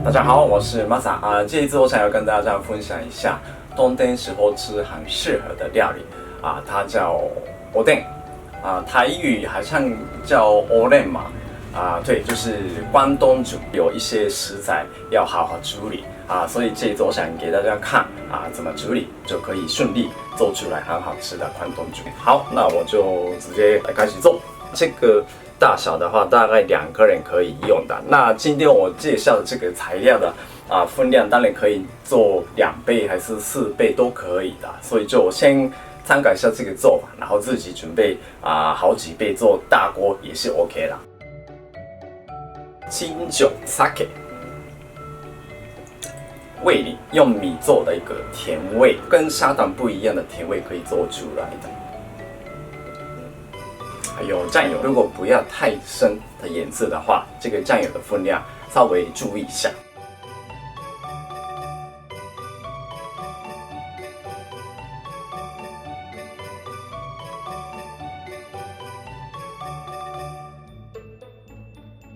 大家好，我是 Masa 这一次我想要跟大家分享一下冬天时候吃很适合的料理它叫おでん台语好像叫おでん嘛对，就是关东煮，有一些食材要好好处理所以这一次我想给大家看怎么处理就可以顺利做出来很好吃的关东煮。好，那我就直接来开始做。这个大小的话，大概2个人可以用的。那今天我介绍的这个材料的分量，当然可以做2倍还是4倍都可以的。所以就先参考一下这个做法，然后自己准备好几倍做大锅也是 OK 的。清酒 sake， 味淋用米做的一个甜味，跟砂糖不一样的甜味可以做出来的。还有酱油，如果不要太深的颜色的话，这个酱油的分量稍微注意一下。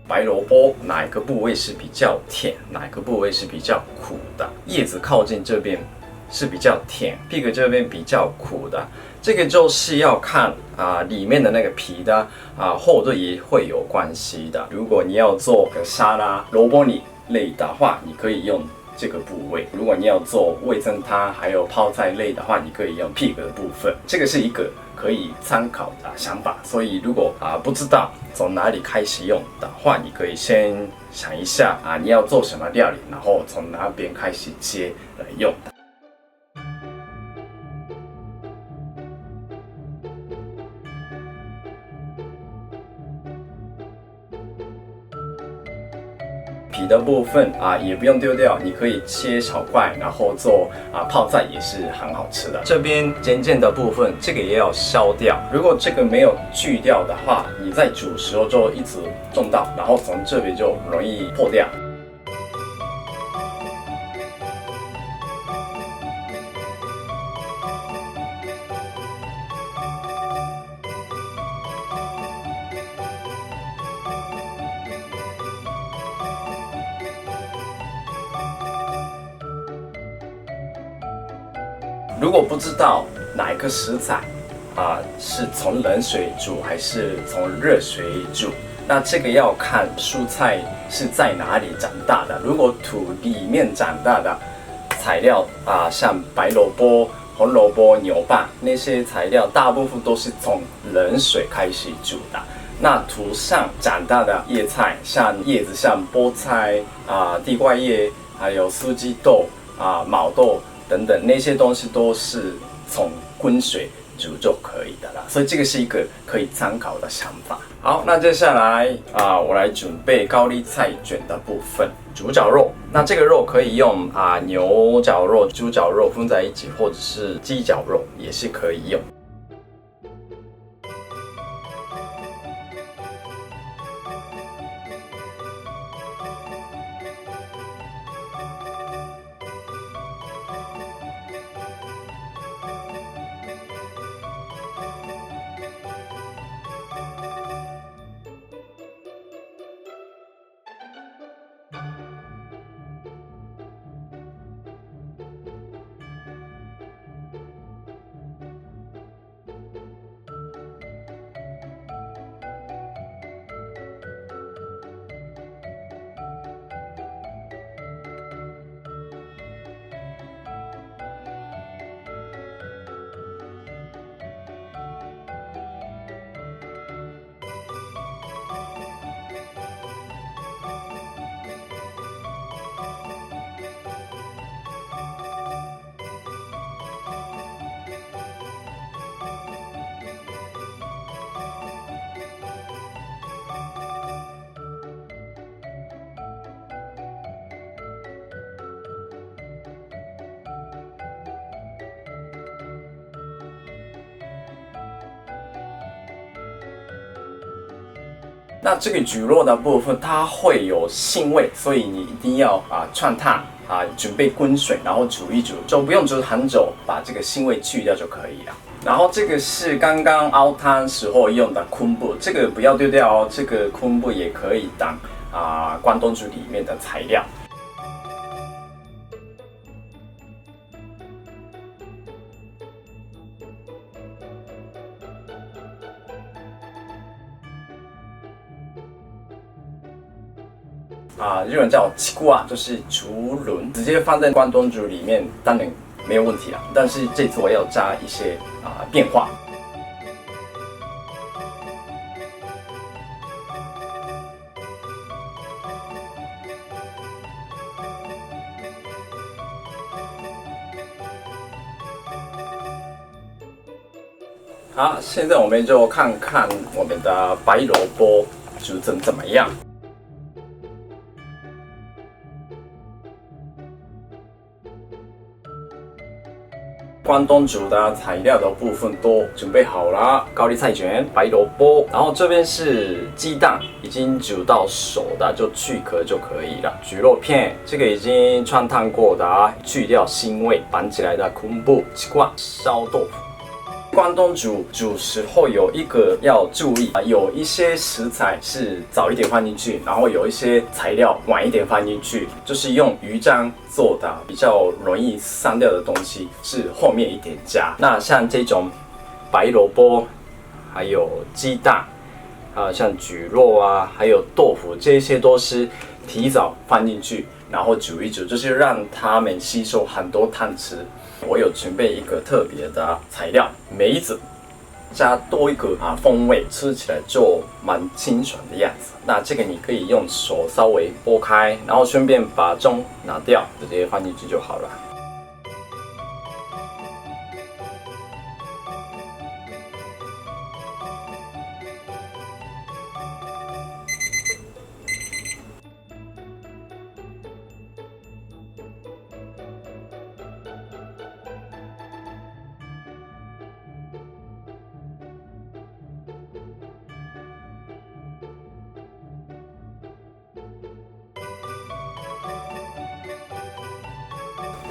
白萝卜哪一个部位是比较甜，哪一个部位是比较苦的？叶子靠近这边是比较甜，屁股这边比较苦的。这个就是要看里面的那个皮的厚度也会有关系的。如果你要做个沙拉、萝卜泥类的话，你可以用这个部位；如果你要做味噌汤还有泡菜类的话，你可以用屁股的部分。这个是一个可以参考的想法。所以如果不知道从哪里开始用的话，你可以先想一下你要做什么料理，然后从哪边开始接来用的。皮的部分也不用丢掉，你可以切小块，然后做泡菜也是很好吃的。这边尖尖的部分，这个也要削掉。如果这个没有锯掉的话，你在煮时候就一直撞到，然后从这边就容易破掉。如果不知道哪一个食材是从冷水煮还是从热水煮，那这个要看蔬菜是在哪里长大的。如果土里面长大的材料像白萝卜、红萝卜、牛蒡那些材料，大部分都是从冷水开始煮的。那土上长大的叶菜，像叶子像菠菜地瓜叶，还有四季豆毛豆等等，那些东西都是从滚水煮就可以的啦，所以这个是一个可以参考的想法。好，那接下来我来准备高丽菜卷的部分，猪脚肉。那这个肉可以用牛脚肉、猪脚肉混在一起，或者是鸡脚肉也是可以用。那这个蒟蒻的部分，它会有腥味，所以你一定要串烫准备滚水，然后煮一煮，就不用煮很久，把这个腥味去掉就可以了。然后这个是刚刚熬汤时候用的昆布，这个不要丢掉哦，这个昆布也可以当关东煮里面的材料。日文叫ちくわ，就是竹轮，直接放在关东煮里面当然没有问题啦。但是这次我要加一些变化。好，现在我们就看看我们的白萝卜煮成怎么样。关东煮的材料的部分都准备好了，高丽菜卷、白萝卜，然后这边是鸡蛋，已经煮到熟的，就去壳就可以了。蒟蒻片，这个已经穿烫过的，去掉腥味，绑起来的昆布、西瓜、烧豆腐。关东煮煮时候有一个要注意有一些食材是早一点放进去，然后有一些材料晚一点放进去，就是用鱼浆做的比较容易散掉的东西是后面一点加。那像这种白萝卜，还有鸡蛋，像蒟蒻还有豆腐，这些都是提早放进去，然后煮一煮，就是让它们吸收很多汤汁。我有准备一个特别的材料，梅子，加多一个风味，吃起来就蛮清爽的样子。那这个你可以用手稍微剥开，然后顺便把盅拿掉，直接放进去就好了。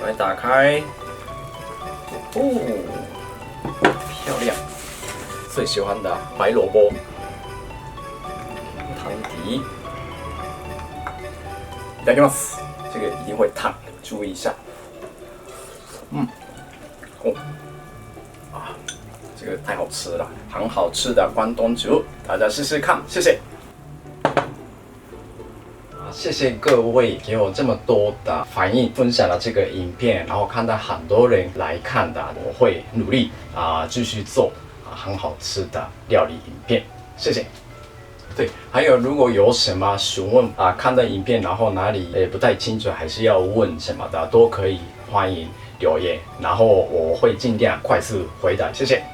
来打开，漂亮！最喜欢的白萝卜汤底，いただきます。这个一定会烫，注意一下。这个太好吃了，很好吃的关东煮，大家试试看，谢谢。谢谢各位给我这么多的反应，分享了这个影片，然后看到很多人来看的，我会努力继续做很好吃的料理影片，谢谢。对，还有如果有什么询问看到影片然后哪里不太清楚，还是要问什么的，都可以欢迎留言，然后我会尽量快速回答，谢谢。